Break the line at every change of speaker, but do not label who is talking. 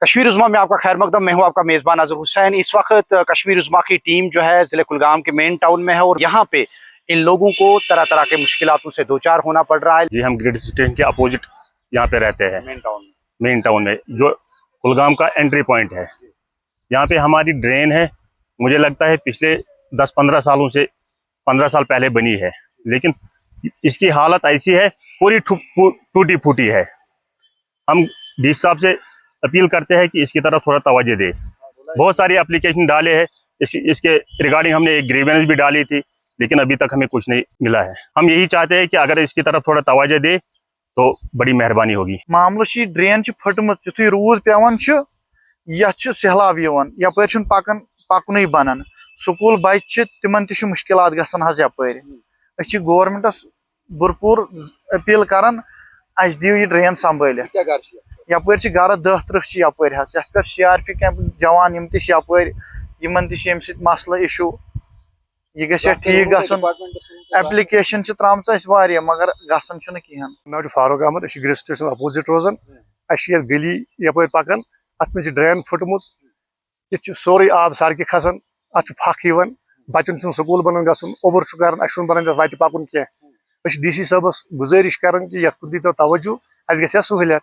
कश्मीर उज़्मा में आपका खैर मकदम। मैं हूं आपका मेज़बान अज़हर हुसैन। इस वक्त कश्मीर उज़्मा की टीम जो है ज़िले कुलगाम के मेन टाउन में है और यहाँ पे इन लोगों को तरह तरह के मुश्किलातों से दो चार होना पड़ रहा है।
जी, हम ग्रेड स्टेशन के अपोजिट यहाँ पे रहते हैं,
मेन टाउन में
जो कुलगाम का एंट्री पॉइंट है। यहाँ पे हमारी ड्रेन है, मुझे लगता है पिछले 10-15 सालों से 15 साल पहले बनी है, लेकिन इसकी हालत ऐसी है, पूरी टूटी फूटी है। हम डी साहब से अपील करते हैं कि इसकी तरफ थोड़ा तवज्जो दे। बहुत सारी एप्लीकेशन डाले हैं, इसके रिगार्डिंग हमने एक ग्रीवेंस भी डाली थी, लेकिन अभी तक हमें कुछ नहीं मिला है। हम यही चाहते हैं कि अगर इसकी तरफ थोड़ा तवज्जो दे तो बड़ी मेहरबानी होगी।
मामला ड्रेन फटमत युथुई रूद पेवान यह सहलाब यपर पकन पकन बनन स्कूल बच्चे तिमन मुश्किलात गसन यपर गवर्नमेंटस भरपूर अपील करान अस दियो यह ड्रेन संभाल यपर गर 10-30 यपर पे CRP कैंप जवान यपर मसल इशू यह गया ठीक गसन एप्लीकेशन त्राम मगर गसन कहें।
नाम Farooq Ahmed grid station opposite रोजान गली यपर पकान अत ड्रेन फुटम ये सोरे आब सड़क खसान अत फख बचन स्कूल बनन गसन ओबर कर बनन वत पकुन कह DC साहबस गुजारिश कर कि ये कुन दीतो तवज्जो अस गया सहूलियत।